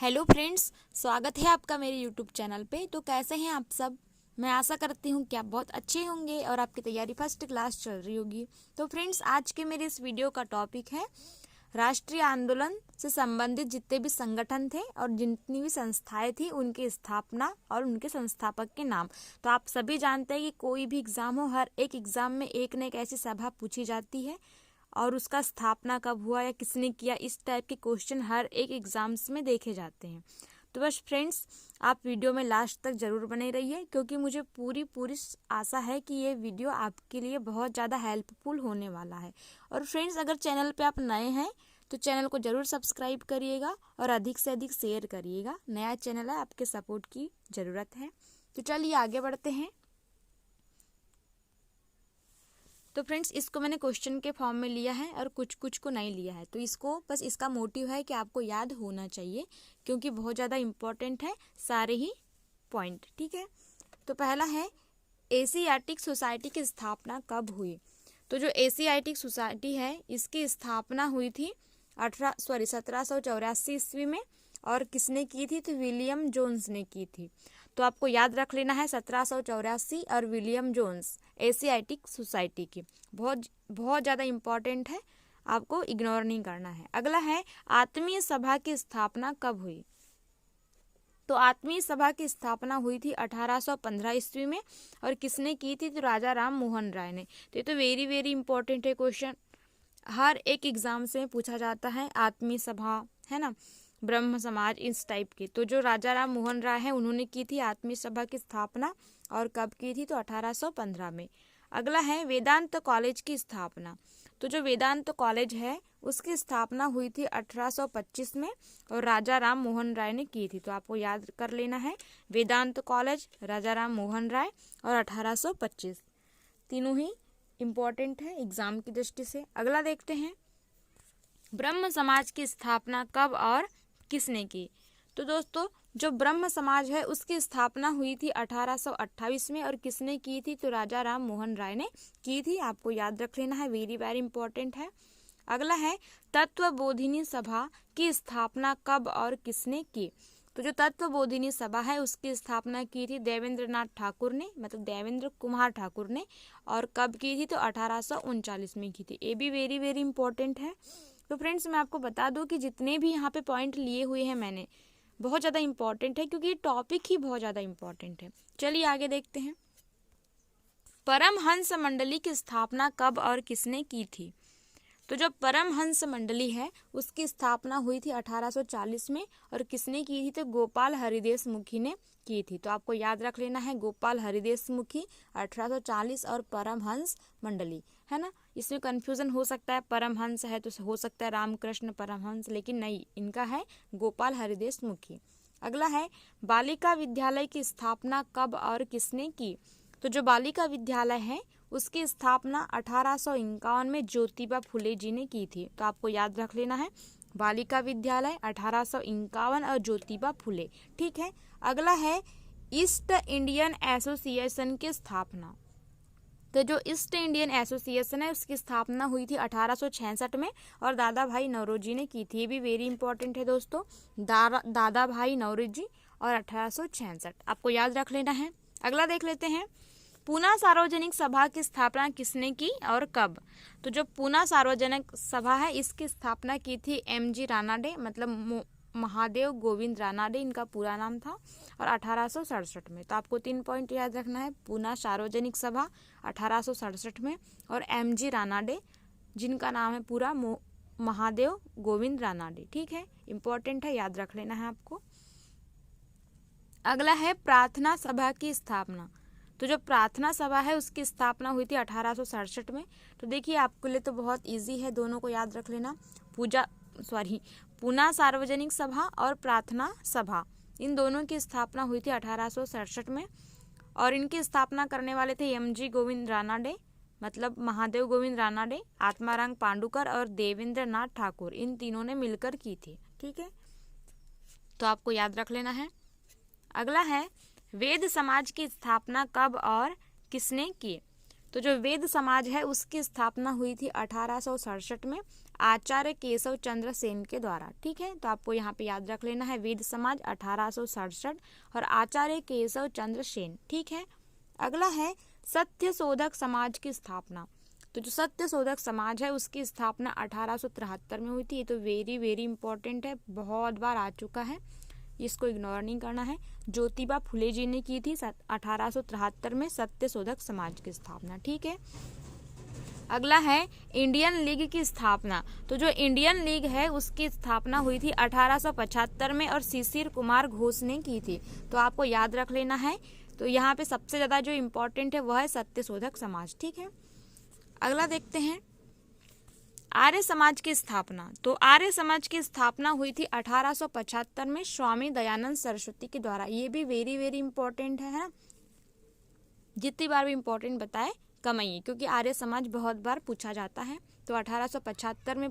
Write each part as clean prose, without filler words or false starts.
Hello friends, स्वागत है आपका मेरे यूट्यूब चैनल पे। तो कैसे हैं आप सब? मैं आशा करती हूँ कि आप बहुत अच्छे होंगे और आपकी तैयारी फर्स्ट क्लास चल रही होगी। तो फ्रेंड्स, आज के मेरे इस वीडियो का टॉपिक है राष्ट्रीय आंदोलन से संबंधित जितने भी संगठन थे और जितनी भी संस्थाएं थी उनकी स्थापना और उनके संस्थापक के नाम। तो आप सभी जानते हैं कि कोई भी एग्ज़ाम हो, हर एक एग्ज़ाम में एक न एक ऐसी सभा पूछी जाती है और उसका स्थापना कब हुआ या किसने किया, इस टाइप के क्वेश्चन हर एक एग्ज़ाम्स में देखे जाते हैं। तो बस फ्रेंड्स, आप वीडियो में लास्ट तक ज़रूर बने रहिए क्योंकि मुझे पूरी आशा है कि ये वीडियो आपके लिए बहुत ज़्यादा हेल्पफुल होने वाला है। और फ्रेंड्स, अगर चैनल पे आप नए हैं तो चैनल को ज़रूर सब्सक्राइब करिएगा और अधिक से अधिक शेयर करिएगा। नया चैनल है, आपके सपोर्ट की ज़रूरत है। तो चलिए आगे बढ़ते हैं। तो फ्रेंड्स, इसको मैंने क्वेश्चन के फॉर्म में लिया है और कुछ कुछ को नहीं लिया है। तो इसको बस इसका मोटिव है कि आपको याद होना चाहिए क्योंकि बहुत ज़्यादा इम्पोर्टेंट है सारे ही पॉइंट। ठीक है, तो पहला है एशियाटिक सोसाइटी की स्थापना कब हुई? तो जो एशियाटिक सोसाइटी है इसकी स्थापना हुई थी 1784 ईस्वी में। और किसने की थी? तो विलियम जोन्स ने की थी। तो आपको याद रख लेना है 1784 और विलियम जोन्स, एशियाटिक सोसाइटी की। बहुत बहुत ज़्यादा इम्पॉर्टेंट है, आपको इग्नोर नहीं करना है। अगला है आत्मीय सभा की स्थापना कब हुई? तो आत्मीय सभा की स्थापना हुई थी 1815 ईस्वी में। और किसने की थी? तो राजा राम मोहन राय ने। तो ये तो वेरी वेरी इंपॉर्टेंट है क्वेश्चन, हर एक एग्जाम से पूछा जाता है। आत्मीय सभा है ना, ब्रह्म समाज, इस टाइप के। तो जो राजा राम मोहन राय है उन्होंने की थी आत्मीय सभा की स्थापना। और कब की थी? तो 1815 में। अगला है वेदांत कॉलेज की स्थापना। तो जो वेदांत कॉलेज है उसकी स्थापना हुई थी 1825 में और राजा राम मोहन राय ने की थी। तो आपको याद कर लेना है वेदांत कॉलेज, राजा राम मोहन राय और 1825, तीनों ही इम्पॉर्टेंट है एग्जाम की दृष्टि से। अगला देखते हैं ब्रह्म समाज की स्थापना कब और किसने की? तो दोस्तों, जो ब्रह्म समाज है उसकी स्थापना हुई थी 1828 में। और किसने की थी? तो राजा राम मोहन राय ने की थी। आपको याद रख लेना है, वेरी वेरी इंपॉर्टेंट है। अगला है तत्वबोधिनी सभा की स्थापना कब और किसने की? तो जो तत्वबोधिनी सभा है उसकी स्थापना की थी देवेंद्र नाथ ठाकुर ने, मतलब देवेंद्र कुमार ठाकुर ने। और कब की थी? तो 1839 में की थी। ये भी वेरी वेरी इंपॉर्टेंट है। तो फ्रेंड्स, मैं आपको बता दूं कि जितने भी यहाँ पे पॉइंट लिए हुए हैं मैंने, बहुत ज़्यादा इंपॉर्टेंट है क्योंकि ये टॉपिक ही बहुत ज़्यादा इंपॉर्टेंट है। चलिए आगे देखते हैं। परमहंस मंडली की स्थापना कब और किसने की थी? तो जो परमहंस मंडली है उसकी स्थापना हुई थी 1840 में। और किसने की थी? तो गोपाल हरिदेश मुखी ने की थी। तो आपको याद रख लेना है गोपाल हरिदेश मुखी 1840 और परमहंस मंडली, है ना। इसमें कंफ्यूजन हो सकता है, परमहंस है तो हो सकता है रामकृष्ण परमहंस, लेकिन नहीं, इनका है गोपाल हरिदेश मुखी। अगला है बालिका विद्यालय की स्थापना कब और किसने की? तो जो बालिका विद्यालय है उसकी स्थापना 1851 में ज्योतिबा फुले जी ने की थी। तो आपको याद रख लेना है बालिका विद्यालय 1851 और ज्योतिबा फुले। ठीक है, अगला है ईस्ट इंडियन एसोसिएशन की स्थापना। तो जो ईस्ट इंडियन एसोसिएशन है उसकी स्थापना हुई थी 1866 में और दादा भाई नौरोजी ने की थी। ये भी वेरी इंपॉर्टेंट है दोस्तों, दादा भाई नौरोजी और 1866, आपको याद रख लेना है। अगला देख लेते हैं पूना सार्वजनिक सभा की स्थापना किसने की और कब? तो जो पूना सार्वजनिक सभा है इसकी स्थापना की थी एम.जी. रानाडे, मतलब महादेव गोविंद रानाडे इनका पूरा नाम था, और 1867 में। तो आपको 3 पॉइंट याद रखना है, पूना सार्वजनिक सभा 1867 में और एम.जी. रानाडे जिनका नाम है पूरा महादेव गोविंद रानाडे। ठीक है, इंपॉर्टेंट है, याद रख लेना है आपको। अगला है प्रार्थना सभा की स्थापना। तो जो प्रार्थना सभा है उसकी स्थापना हुई थी 1867 में। तो देखिए आपके लिए तो बहुत इजी है, दोनों को याद रख लेना। पूना सार्वजनिक सभा और प्रार्थना सभा, इन दोनों की स्थापना हुई थी 1867 में। और इनकी स्थापना करने वाले थे एम.जी. गोविंद रानाडे, मतलब महादेव गोविंद रानाडे, आत्माराम पांडुकर और देवेंद्र नाथ ठाकुर, इन तीनों ने मिलकर की थी। ठीक है, तो आपको याद रख लेना है। अगला है वेद समाज की स्थापना कब और किसने की? तो जो वेद समाज है उसकी स्थापना हुई थी 1867 में आचार्य केशव चंद्र सेन के द्वारा। ठीक है, तो आपको यहाँ पे याद रख लेना है वेद समाज 1867 और आचार्य केशव चंद्र सेन। ठीक है, अगला है सत्य शोधक समाज की स्थापना। तो जो सत्य शोधक समाज है उसकी स्थापना 1873 में हुई थी। ये तो वेरी वेरी इंपॉर्टेंट है, बहुत बार आ चुका है, इसको इग्नोर नहीं करना है। ज्योतिबा फुले जी ने की थी 1873 में सत्य शोधक समाज की स्थापना। ठीक है, अगला है इंडियन लीग की स्थापना। तो जो इंडियन लीग है उसकी स्थापना हुई थी 1875 में और शिशिर कुमार घोष ने की थी। तो आपको याद रख लेना है। तो यहाँ पे सबसे ज़्यादा जो इम्पोर्टेंट है वह है सत्य शोधक समाज। ठीक है, अगला देखते हैं आर्य समाज की स्थापना। तो आर्य समाज की स्थापना हुई थी 1875 में स्वामी दयानंद सरस्वती के द्वारा। ये भी वेरी वेरी इंपॉर्टेंट है ना, जितनी बार भी इंपॉर्टेंट बताए कम ही, क्योंकि आर्य समाज बहुत बार पूछा जाता है। तो 1875 में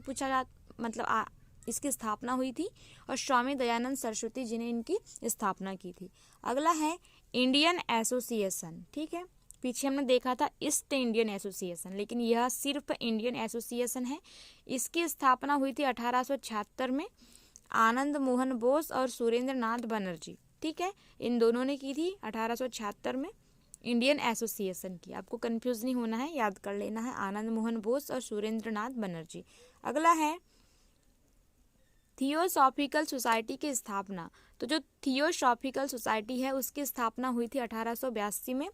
इसकी स्थापना हुई थी और स्वामी दयानंद सरस्वती जी ने इनकी स्थापना की थी। अगला है इंडियन एसोसिएशन। ठीक है, पीछे हमने देखा था ईस्ट इंडियन एसोसिएशन, लेकिन यह सिर्फ इंडियन एसोसिएशन है। इसकी स्थापना हुई थी 1876 में आनंद मोहन बोस और सुरेंद्र नाथ बनर्जी। ठीक है, इन दोनों ने की थी 1876 में इंडियन एसोसिएशन की। आपको कंफ्यूज नहीं होना है, याद कर लेना है आनंद मोहन बोस और सुरेंद्र नाथ बनर्जी। अगला है थियोसॉफिकल सोसाइटी की स्थापना। तो जो थियोसॉफिकल सोसाइटी है उसकी स्थापना हुई थी 1882 में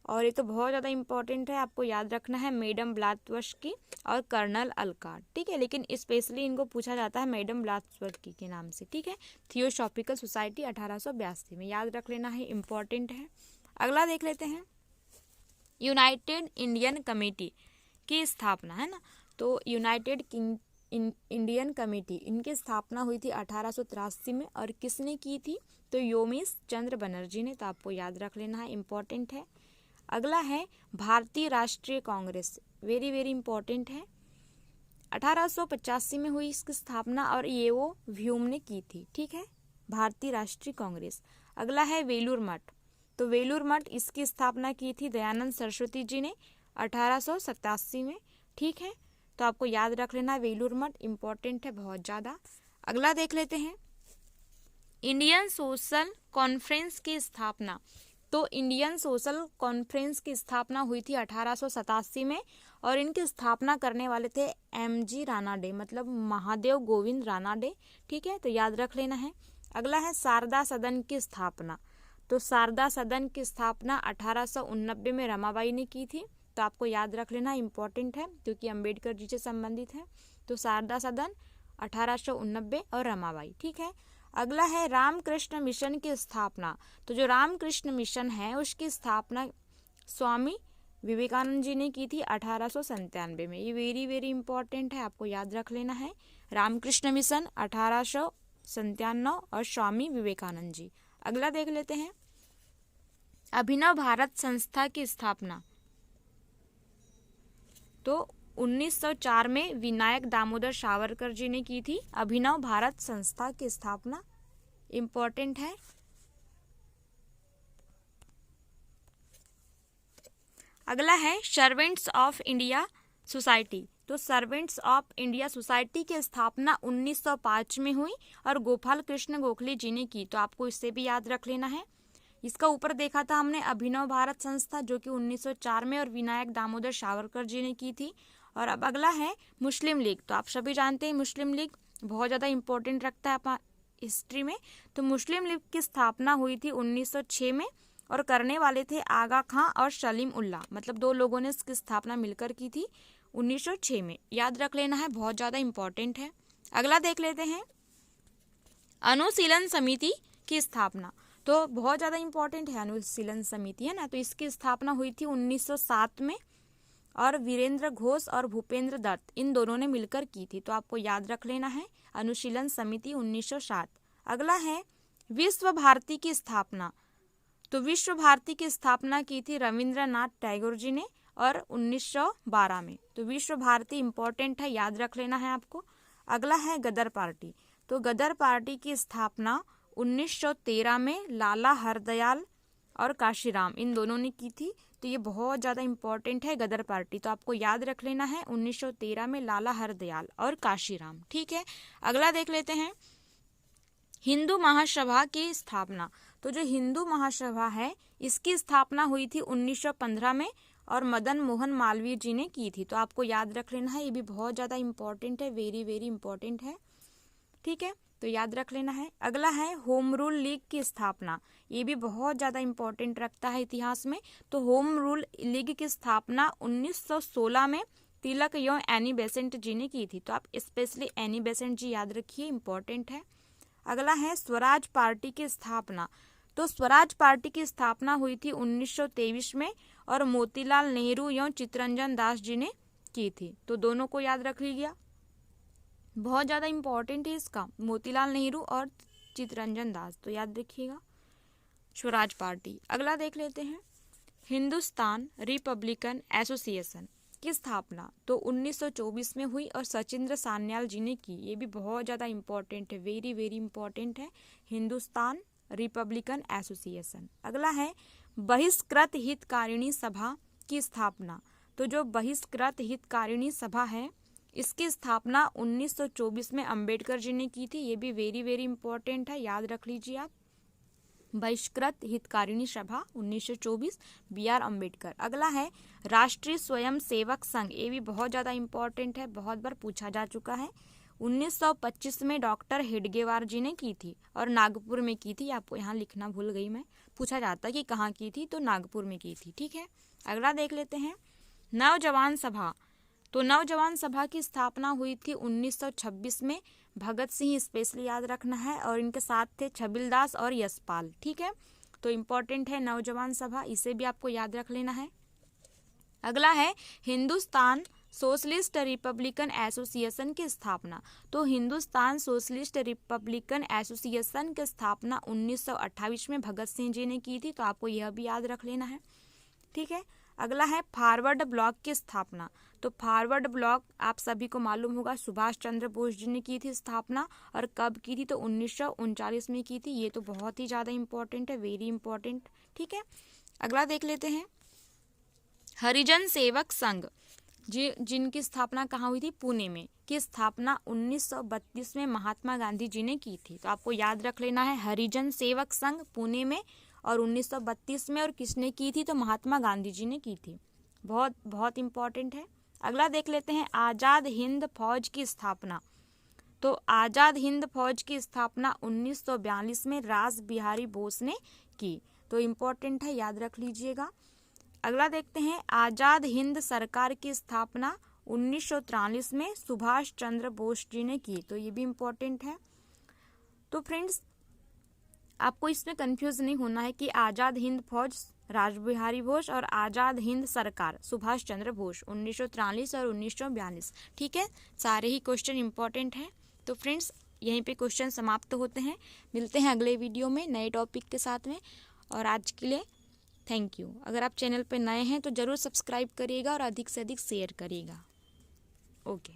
और ये तो बहुत ज़्यादा इंपॉर्टेंट है, आपको याद रखना है मैडम ब्लात्सवर्की और कर्नल अलकाट। ठीक है, लेकिन स्पेशली इनको पूछा जाता है मैडम ब्लात्सवर्की के नाम से। ठीक है, थियोसॉफिकल सोसाइटी 1882 में, याद रख लेना है, इंपॉर्टेंट है। अगला देख लेते हैं यूनाइटेड इंडियन कमेटी की स्थापना, है ना। तो यूनाइटेड इंडियन कमेटी, इनकी स्थापना हुई थी 1883 में और किसने की थी? तो योमीश चंद्र बनर्जी ने। तो आपको याद रख लेना है, इंपॉर्टेंट है। अगला है भारतीय राष्ट्रीय कांग्रेस, वेरी वेरी इंपॉर्टेंट है। 1885 में हुई इसकी स्थापना और ये वो व्यूम ने की थी। ठीक है, भारतीय राष्ट्रीय कांग्रेस। अगला है वेलूर मठ। तो वेलूर मठ, इसकी स्थापना की थी दयानंद सरस्वती जी ने 1887 में। ठीक है, तो आपको याद रख लेना वेलूर मठ, इंपॉर्टेंट है बहुत ज़्यादा। अगला देख लेते हैं इंडियन सोशल कॉन्फ्रेंस की स्थापना। तो इंडियन सोशल कॉन्फ्रेंस की स्थापना हुई थी 1887 में और इनकी स्थापना करने वाले थे MG रानाडे, मतलब महादेव गोविंद रानाडे। ठीक है, तो याद रख लेना है। अगला है शारदा सदन की स्थापना। तो शारदा सदन की स्थापना 1889 में रमाबाई ने की थी। तो आपको याद रख लेना, इंपॉर्टेंट है क्योंकि अंबेडकर जी से संबंधित है। तो शारदा सदन 1889 और रमाबाई। ठीक है, अगला है रामकृष्ण मिशन की स्थापना। तो जो रामकृष्ण मिशन है उसकी स्थापना स्वामी विवेकानंद जी ने की थी 1897 में। ये वेरी वेरी इंपॉर्टेंट है, आपको याद रख लेना है। रामकृष्ण मिशन 1897 और स्वामी विवेकानंद जी। अगला देख लेते हैं अभिनव भारत संस्था की स्थापना। तो 1904 में विनायक दामोदर सावरकर जी ने की थी अभिनव भारत संस्था की स्थापना, इंपॉर्टेंट है। अगला है सर्वेंट्स ऑफ इंडिया सोसाइटी। तो सर्वेंट्स ऑफ इंडिया सोसाइटी की स्थापना 1905 में हुई और गोपाल कृष्ण गोखले जी ने की। तो आपको इससे भी याद रख लेना है। इसका ऊपर देखा था हमने अभिनव भारत संस्था जो कि 1904 में और विनायक दामोदर सावरकर जी ने की थी। और अब अगला है मुस्लिम लीग। तो आप सभी जानते हैं मुस्लिम लीग बहुत ज़्यादा इंपॉर्टेंट रखता है अपना हिस्ट्री में। तो मुस्लिम लीग की स्थापना हुई थी 1906 में और करने वाले थे आगा खां और सलीम उल्लाह, मतलब दो लोगों ने इसकी स्थापना मिलकर की थी 1906 में। याद रख लेना है, बहुत ज़्यादा इंपॉर्टेंट है। अगला देख लेते हैं अनुशीलन समिति की स्थापना। तो बहुत ज़्यादा इंपॉर्टेंट है अनुशीलन समिति, है ना। तो इसकी स्थापना हुई थी 1907 में और वीरेंद्र घोष और भूपेंद्र दत्त इन दोनों ने मिलकर की थी। तो आपको याद रख लेना है अनुशीलन समिति 1907। अगला है विश्व भारती की स्थापना। तो विश्व भारती की स्थापना की थी रविंद्रनाथ टैगोर जी ने और 1912 में। तो विश्व भारती इंपॉर्टेंट है, याद रख लेना है आपको। अगला है गदर पार्टी। तो गदर पार्टी की स्थापना 1913 में लाला हरदयाल और काशीराम, इन दोनों ने की थी। तो ये बहुत ज़्यादा इम्पोर्टेंट है गदर पार्टी, तो आपको याद रख लेना है 1913 में लाला हरदयाल और काशीराम। ठीक है, अगला देख लेते हैं हिंदू महासभा की स्थापना। तो जो हिंदू महासभा है इसकी स्थापना हुई थी 1915 में और मदन मोहन मालवीय जी ने की थी। तो आपको याद रख लेना है, ये भी बहुत ज़्यादा इम्पोर्टेंट है, वेरी वेरी इम्पोर्टेंट है। ठीक है, तो याद रख लेना है। अगला है होम रूल लीग की स्थापना, ये भी बहुत ज़्यादा इम्पोर्टेंट रखता है इतिहास में। तो होम रूल लीग की स्थापना 1916 में तिलक एवं एनी बेसेंट जी ने की थी। तो आप स्पेशली एनी बेसेंट जी याद रखिए, इम्पोर्टेंट है। अगला है स्वराज पार्टी की स्थापना। तो स्वराज पार्टी की स्थापना हुई थी 1923 में और मोतीलाल नेहरू एवं चित्तरंजन दास जी ने की थी। तो दोनों को याद रख लीजिए, बहुत ज़्यादा इम्पोर्टेंट है इसका, मोतीलाल नेहरू और चित्तरंजन दास, तो याद रखिएगा स्वराज पार्टी। अगला देख लेते हैं हिंदुस्तान रिपब्लिकन एसोसिएशन की स्थापना। तो 1924 में हुई और सचिंद्र सान्याल जी ने की। ये भी बहुत ज़्यादा इम्पोर्टेंट है, वेरी वेरी इम्पोर्टेंट है हिंदुस्तान रिपब्लिकन एसोसिएशन। अगला है बहिष्कृत हितकारिणी सभा की स्थापना। तो जो बहिष्कृत हितकारिणी सभा है इसकी स्थापना 1924 में अंबेडकर जी ने की थी। ये भी वेरी वेरी इंपॉर्टेंट है, याद रख लीजिए आप, बहिष्कृत हितकारिणी सभा 1924 बी.आर. अंबेडकर। अगला है राष्ट्रीय स्वयं सेवक संघ, ये भी बहुत ज़्यादा इंपॉर्टेंट है, बहुत बार पूछा जा चुका है। 1925 में डॉक्टर हेडगेवार जी ने की थी और नागपुर में की थी। आपको यहाँ लिखना भूल गई मैं, पूछा जाता कि कहाँ की थी, तो नागपुर में की थी। ठीक है, अगला देख लेते हैं नवजवान सभा। तो नवजवान सभा की स्थापना हुई थी 1926 में, भगत सिंह स्पेशली याद रखना है, और इनके साथ थे छबिलदास और यशपाल। ठीक है, तो इम्पोर्टेंट है नवजवान सभा, इसे भी आपको याद रख लेना है। अगला है हिंदुस्तान सोशलिस्ट रिपब्लिकन एसोसिएशन की स्थापना। तो हिंदुस्तान सोशलिस्ट रिपब्लिकन एसोसिएशन की स्थापना 1928 में भगत सिंह जी ने की थी। तो आपको यह भी याद रख लेना है। ठीक है, अगला है फॉरवर्ड ब्लॉक की स्थापना। तो फॉरवर्ड ब्लॉक आप सभी को मालूम होगा, सुभाष चंद्र बोस जी ने की थी स्थापना, और कब की थी, तो 1939 में की थी। ये तो बहुत ही ज़्यादा इंपॉर्टेंट है, वेरी इंपॉर्टेंट। ठीक है, अगला देख लेते हैं हरिजन सेवक संघ, जिनकी स्थापना कहाँ हुई थी, पुणे में, की स्थापना 1932 में महात्मा गांधी जी ने की थी। तो आपको याद रख लेना है हरिजन सेवक संघ पुणे में और 1932 में, और किसने की थी, तो महात्मा गांधी जी ने की थी। बहुत बहुत इम्पॉर्टेंट है। अगला देख लेते हैं आज़ाद हिंद फौज की स्थापना। तो आज़ाद हिंद फौज की स्थापना 1942 में रास बिहारी बोस ने की। तो इम्पोर्टेंट है, याद रख लीजिएगा। अगला देखते हैं आज़ाद हिंद सरकार की स्थापना 1943 में सुभाष चंद्र बोस जी ने की। तो ये भी इम्पोर्टेंट है। तो फ्रेंड्स, आपको इसमें कंफ्यूज नहीं होना है कि आज़ाद हिंद फौज रास बिहारी बोस और आज़ाद हिंद सरकार सुभाष चंद्र बोस 1943 और 1942। ठीक है, सारे ही क्वेश्चन इंपॉर्टेंट हैं। तो फ्रेंड्स, यहीं पे क्वेश्चन समाप्त होते हैं। मिलते हैं अगले वीडियो में नए टॉपिक के साथ में, और आज के लिए थैंक यू। अगर आप चैनल पर नए हैं तो ज़रूर सब्सक्राइब करिएगा और अधिक से अधिक शेयर करिएगा। ओके।